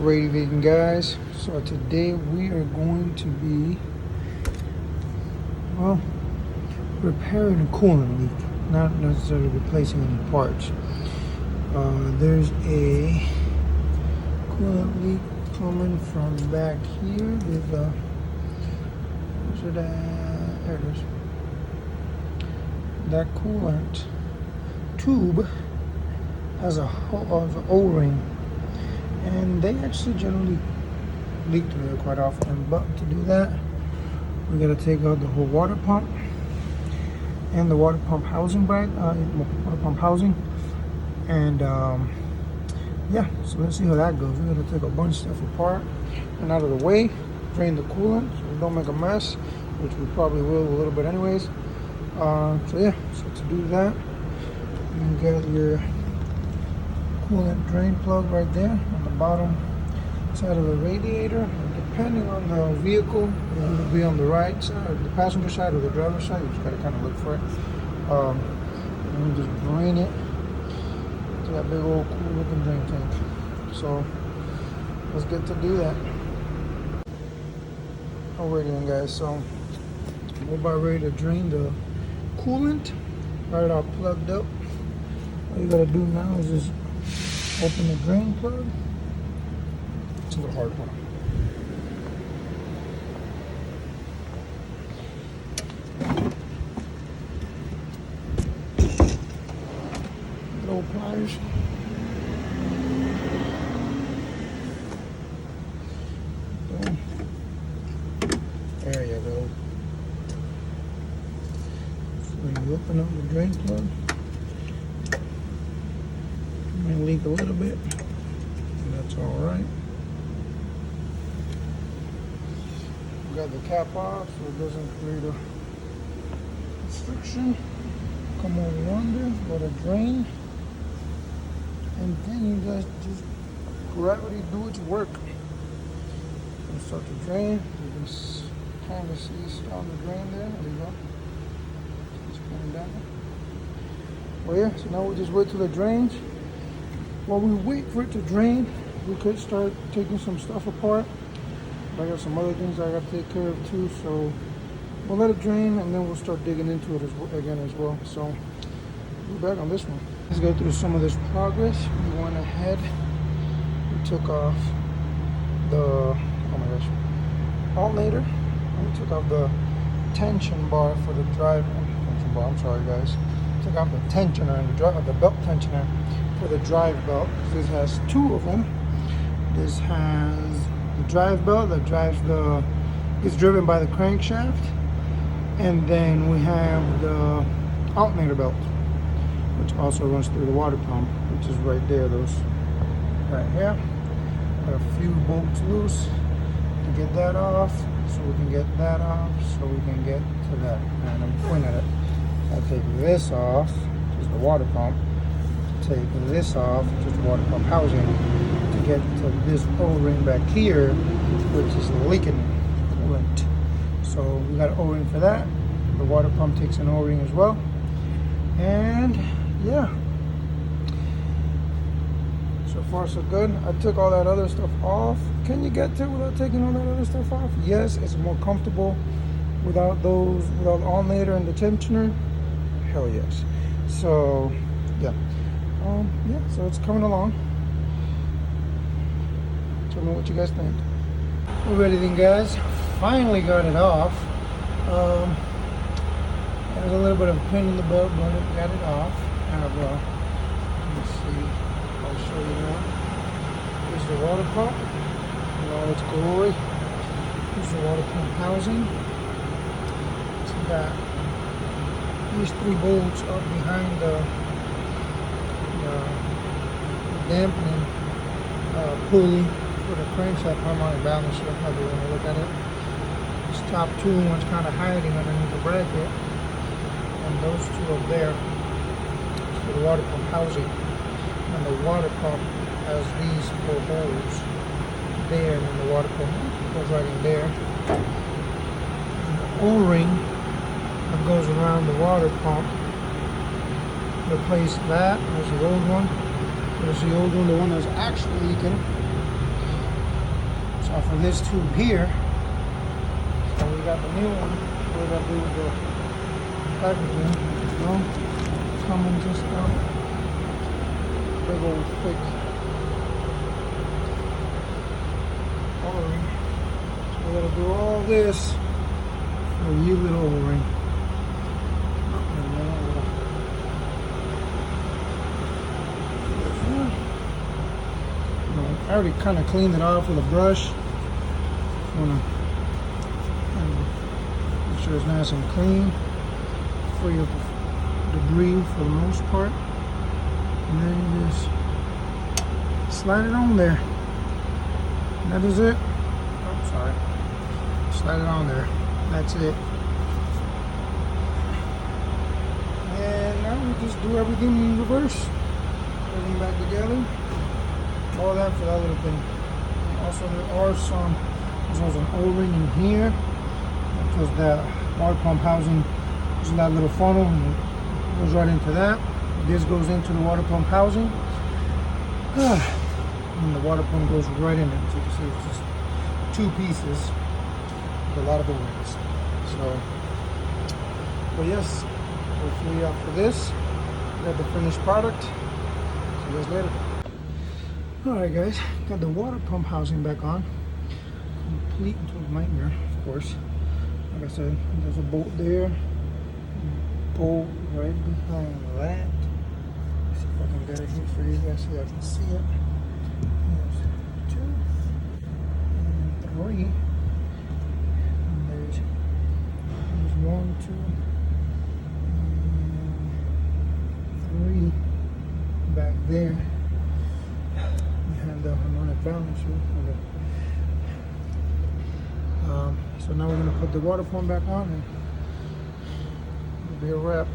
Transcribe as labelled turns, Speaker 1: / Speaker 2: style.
Speaker 1: Alrighty then guys, so today we are going to be, well, repairing a coolant leak, not necessarily replacing any parts. There's a coolant leak coming from back here. There's a, there it is. That coolant tube has a O-ring, and they actually generally leak through there quite often. But to do that, we gotta take out the whole water pump and the water pump housing, water pump housing, and yeah. So let's see how that goes. We're gonna take a bunch of stuff apart and out of the way, drain the coolant so we don't make a mess, which we probably will a little bit anyways. So yeah, so to do that, you got your coolant drain plug right there on the bottom side of the radiator. Depending on the vehicle, it will be on the right side, the passenger side or the driver's side. You just gotta kind of look for it. And we just drain it to that big old cool looking drain tank. So let's get to do that. Alrighty then guys, so we're about ready to drain the coolant. Right, all plugged up. All you gotta do now is just open the drain plug. It's a little hard one. Little pliers. Boom. There you go. So you open up the drain plug. Might leak a little bit, and that's all right. We got the cap off so it doesn't create a friction. Come over under, let it drain, and then you guys just gravity do its work. And start to drain. You can kind of see on the drain there. There you go. It's going down. Well, yeah. So now we just wait till it drains. While we wait for it to drain, we could start taking some stuff apart. I got some other things I got to take care of too, so we'll let it drain and then we'll start digging into it again as well. So we're back on this one. Let's go through some of this progress. We went ahead, we took off the, oh my gosh, alternator, and we took off the tension bar for the drive, tension bar, I'm sorry guys. Took off the tensioner and the belt tensioner for the drive belt. This has two of them. This has the drive belt that drives it's driven by the crankshaft, and then we have the alternator belt, which also runs through the water pump, which is right there, those right here. Got a few bolts loose to get that off, so we can get that off, so we can get to that. And I'm pointing at it. I'll take this off, which is the water pump. Take this off, which is the water pump housing, to get to this O-ring back here, which is leaking coolant. So we got an O-ring for that. The water pump takes an O-ring as well. And yeah, so far so good. I took all that other stuff off. Can you get to it without taking all that other stuff off? Yes, it's more comfortable without the alternator and the tensioner. Hell yes. So yeah. Yeah, so it's coming along. Tell me what you guys think. Alrighty then guys, finally got it off. There's a little bit of a pain in the butt, but I got it off. Let's see, I'll show you now. Here's the water pump in all its glory. Here's the water pump housing. So you got these three bolts up behind the dampening pulley for the crankshaft harmonic balance. That's how you want to look at it. This top two one's kind of hiding underneath the bracket, and those two up there for the water pump housing. And the water pump has these four holes there, and then the water pump goes right in there. And the O-ring that goes around the water pump, replace that. There's the old one. There's the old one, the one that's actually leaking. So for this tube here, so we got the new one. What did I do with the packaging? You know, coming just out. Big old thick O-ring. So we gotta do all this for you little O-ring. I already kind of cleaned it off with a brush. Want to make sure it's nice and clean, free of debris for the most part. And then you just slide it on there. And that is it. Oh, sorry. Slide it on there. That's it. And now we just do everything in reverse. Everything back together. All that for that little thing. Also, there are some, there's an O-ring in here because the water pump housing is that little funnel and it goes right into that. This goes into the water pump housing, and the water pump goes right in it. So you can see it's just two pieces with a lot of O-rings. So, but yes, hopefully for this, we got the finished product. See you guys later. Alright guys, got the water pump housing back on. Complete nightmare, of course. Like I said, there's a bolt there. Bolt right behind that. Let's see if I can get it here for you guys so you can see it. There's 2 and 3. And there's 1, 2, 3 back there. And I'm on a balance sheet. So now we're going to put the water pump back on and it'll be a wrap.